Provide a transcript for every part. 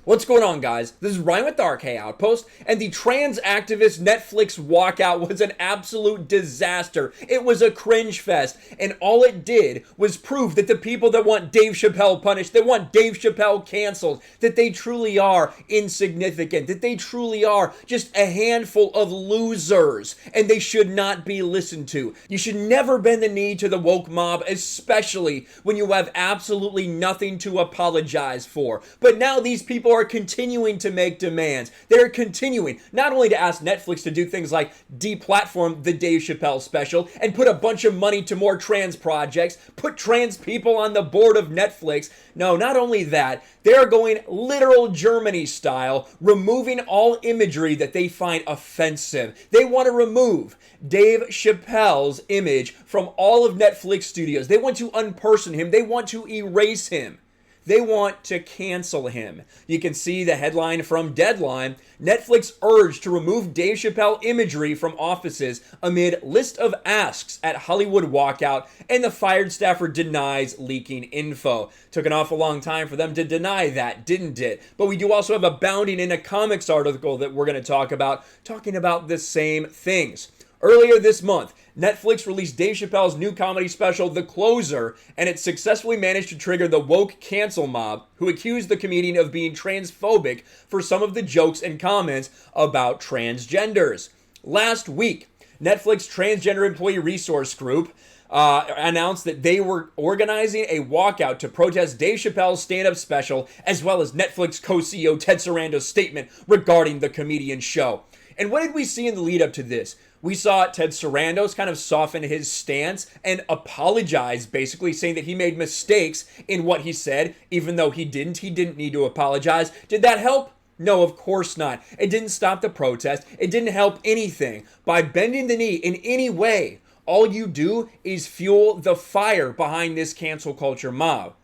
What's going on, guys? This is Ryan with RK Outpost, and the trans activist Netflix walkout was an absolute disaster. It was a cringe fest, and all it did was prove that the people that want Dave Chappelle punished, that want Dave Chappelle canceled, that they truly are insignificant, that they truly are just a handful of losers, and they should not be listened to. You should never bend the knee to the woke mob, especially when you have absolutely nothing to apologize for. But now these people are continuing to make demands. They're continuing not only to ask Netflix to do things like deplatform the Dave Chappelle special and put a bunch of money to more trans projects, put trans people on the board of Netflix. No, not only that, they're going literal Germany style, removing all imagery that they find offensive. They want to remove Dave Chappelle's image from all of Netflix studios. They want to unperson him. They want to erase him. They want to cancel him. You can see the headline from Deadline. Netflix urged to remove Dave Chappelle imagery from offices amid list of asks at Hollywood walkout, and the fired staffer denies leaking info. Took an awful long time for them to deny that, didn't it? But we do also have a Bounding in a Comics article that we're going to talk about, talking about the same things. Earlier this month, Netflix released Dave Chappelle's new comedy special, The Closer, and it successfully managed to trigger the woke cancel mob, who accused the comedian of being transphobic for some of the jokes and comments about transgenders. Last week, Netflix Transgender Employee Resource Group announced that they were organizing a walkout to protest Dave Chappelle's stand-up special, as well as Netflix co-CEO Ted Sarando's statement regarding the comedian's show. And what did we see in the lead up to this? We saw Ted Sarandos kind of soften his stance and apologize, basically saying that he made mistakes in what he said, even though he didn't. He didn't need to apologize. Did that help? No, of course not. It didn't stop the protest. It didn't help anything. By bending the knee in any way, all you do is fuel the fire behind this cancel culture mob.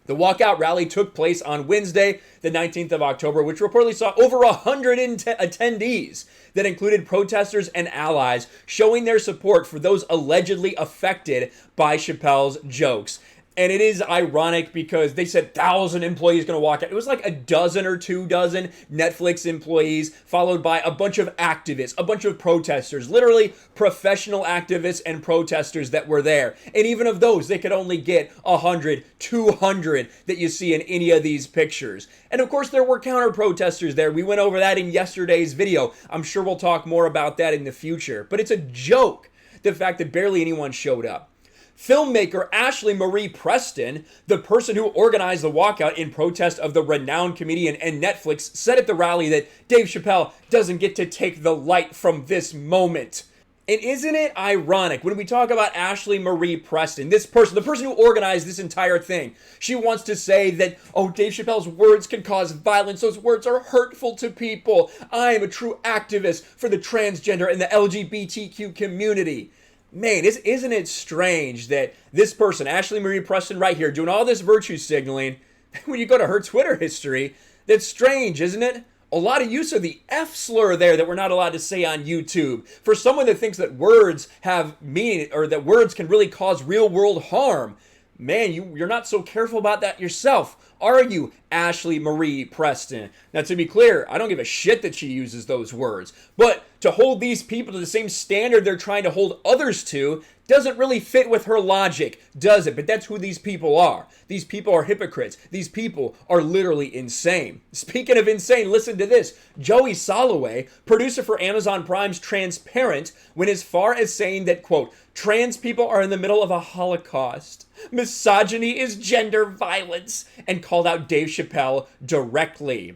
The walkout rally took place on Wednesday, the 19th of October, which reportedly saw over 100 attendees that included protesters and allies showing their support for those allegedly affected by Chappelle's jokes. And it is ironic because they said 1,000 employees going to walk out. It was like a dozen or 2 dozen Netflix employees, followed by a bunch of activists, a bunch of protesters, literally professional activists and protesters that were there. And even of those, they could only get 100, 200 that you see in any of these pictures. And of course, there were counter protesters there. We went over that in yesterday's video. I'm sure we'll talk more about that in the future. But it's a joke, the fact that barely anyone showed up. Filmmaker Ashley Marie Preston, the person who organized the walkout in protest of the renowned comedian and Netflix, said at the rally that Dave Chappelle doesn't get to take the light from this moment. And isn't it ironic when we talk about Ashley Marie Preston, this person, the person who organized this entire thing, she wants to say that, oh, Dave Chappelle's words can cause violence. Those words are hurtful to people. I am a true activist for the transgender and the LGBTQ community. Man, isn't it strange that this person, Ashley Marie Preston right here, doing all this virtue signaling, when you go to her Twitter history, that's strange, isn't it? A lot of use of the F slur there that we're not allowed to say on YouTube. For someone that thinks that words have meaning, or that words can really cause real world harm, man, you're not so careful about that yourself, are you, Ashley Marie Preston? Now, to be clear, I don't give a shit that she uses those words, but to hold these people to the same standard they're trying to hold others to doesn't really fit with her logic, does it? But that's who these people are. These people are hypocrites. These people are literally insane. Speaking of insane, listen to this. Joey Soloway, producer for Amazon Prime's Transparent, went as far as saying that, quote, trans people are in the middle of a Holocaust. Misogyny is gender violence, and called out Dave Chappelle directly.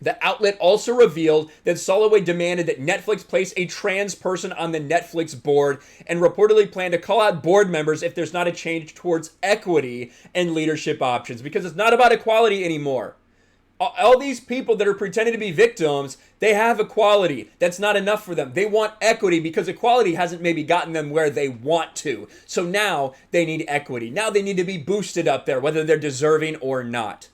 The outlet also revealed that Soloway demanded that Netflix place a trans person on the Netflix board and reportedly planned to call out board members if there's not a change towards equity and leadership options, because it's not about equality anymore. All these people that are pretending to be victims, they have equality. That's not enough for them. They want equity because equality hasn't maybe gotten them where they want to. So now they need equity. Now they need to be boosted up there, whether they're deserving or not.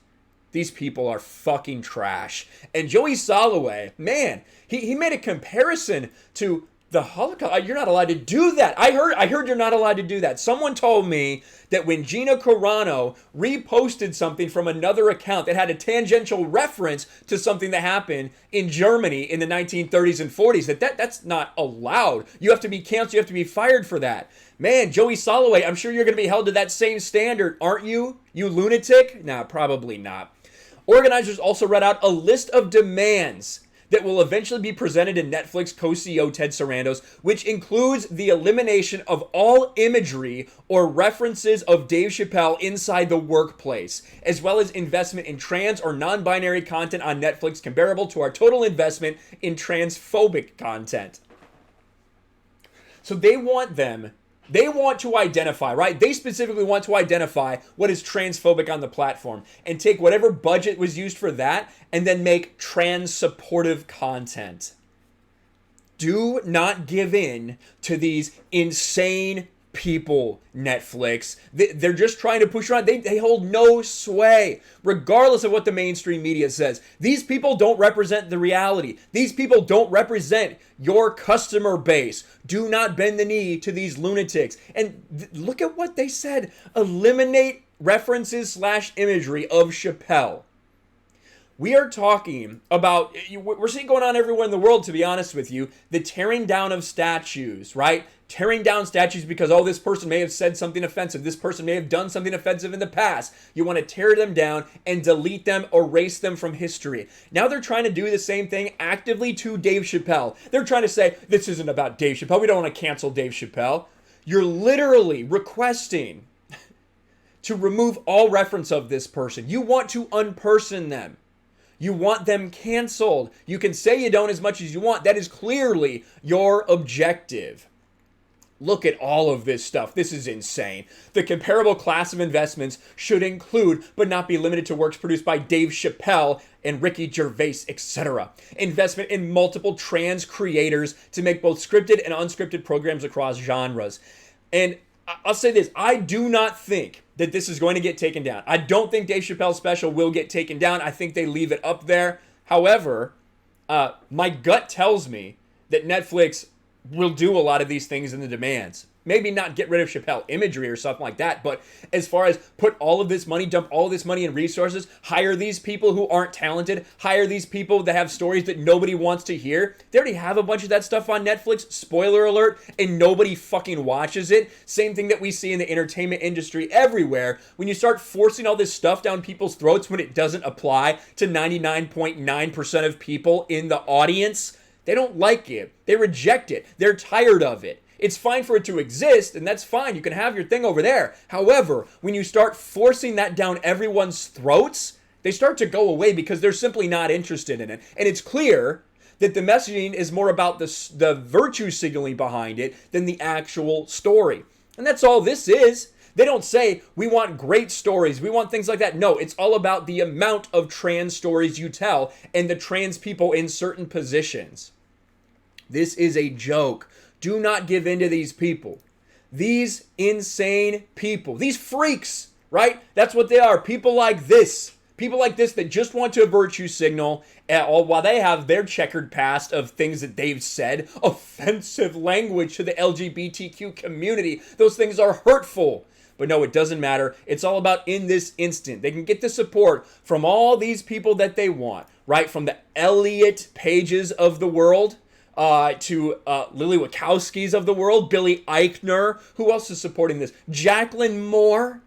These people are fucking trash. And Joey Soloway, man, he made a comparison to The Holocaust, you're not allowed to do that. I heard you're not allowed to do that. Someone told me that when Gina Carano reposted something from another account that had a tangential reference to something that happened in Germany in the 1930s and 40s, that's not allowed. You have to be canceled. You have to be fired for that. Man, Joey Soloway, I'm sure you're going to be held to that same standard, aren't you? You lunatic? Nah, probably not. Organizers also read out a list of demands that will eventually be presented in Netflix co-CEO Ted Sarandos, which includes the elimination of all imagery or references of Dave Chappelle inside the workplace, as well as investment in trans or non-binary content on Netflix comparable to our total investment in transphobic content. So they want to identify, right? They specifically want to identify what is transphobic on the platform and take whatever budget was used for that and then make trans supportive content. Do not give in to these insane people, Netflix. They're just trying to push around. They hold no sway, regardless of what the mainstream media says. These people don't represent the reality. These people don't represent your customer base. Do not bend the knee to these lunatics. And look at what they said. Eliminate references / imagery of Chappelle. We are talking about, we're seeing going on everywhere in the world, to be honest with you, the tearing down of statues, right? Tearing down statues because, oh, this person may have said something offensive. This person may have done something offensive in the past. You want to tear them down and delete them, erase them from history. Now they're trying to do the same thing actively to Dave Chappelle. They're trying to say, this isn't about Dave Chappelle. We don't want to cancel Dave Chappelle. You're literally requesting to remove all reference of this person. You want to unperson them. You want them canceled. You can say you don't as much as you want. That is clearly your objective. Look at all of this stuff. This is insane. The comparable class of investments should include, but not be limited to, works produced by Dave Chappelle and Ricky Gervais, etc. Investment in multiple trans creators to make both scripted and unscripted programs across genres. And I'll say this, I do not think that this is going to get taken down. I don't think Dave Chappelle's special will get taken down. I think they leave it up there. However, my gut tells me that Netflix will do a lot of these things in the demands. Maybe not get rid of Chappelle imagery or something like that, but as far as put all of this money, dump all of this money and resources, hire these people who aren't talented, hire these people that have stories that nobody wants to hear. They already have a bunch of that stuff on Netflix, spoiler alert, and nobody fucking watches it. Same thing that we see in the entertainment industry everywhere. When you start forcing all this stuff down people's throats when it doesn't apply to 99.9% of people in the audience, they don't like it. They reject it. They're tired of it. It's fine for it to exist, and that's fine. You can have your thing over there. However, when you start forcing that down everyone's throats, they start to go away because they're simply not interested in it. And it's clear that the messaging is more about the virtue signaling behind it than the actual story. And that's all this is. They don't say, we want great stories, we want things like that. No, it's all about the amount of trans stories you tell and the trans people in certain positions. This is a joke. Do not give in to these people. These insane people. These freaks, right? That's what they are. People like this. People like this that just want to virtue signal while they have their checkered past of things that they've said. Offensive language to the LGBTQ community. Those things are hurtful. But no, it doesn't matter. It's all about in this instant. They can get the support from all these people that they want, right? From the Elliot Pages of the world, to Lily Wachowski's of the world, Billy Eichner. Who else is supporting this? Jacqueline Moore,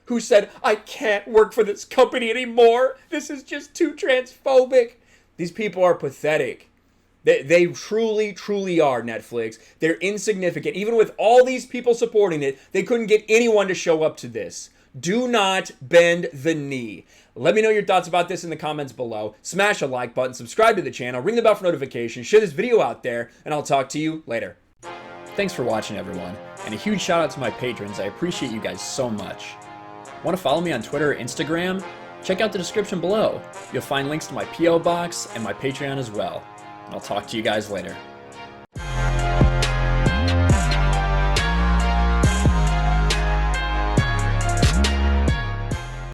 who said, I can't work for this company anymore. This is just too transphobic. These people are pathetic. They truly, truly are, Netflix. They're insignificant. Even with all these people supporting it, they couldn't get anyone to show up to this. Do not bend the knee. Let me know your thoughts about this in the comments below. Smash a like button, subscribe to the channel, ring the bell for notifications, share this video out there, and I'll talk to you later. Thanks for watching, everyone, and a huge shout out to my patrons. I appreciate you guys so much. Want to follow me on Twitter or Instagram? Check out the description below. You'll find links to my P.O. box and my Patreon as well. And I'll talk to you guys later.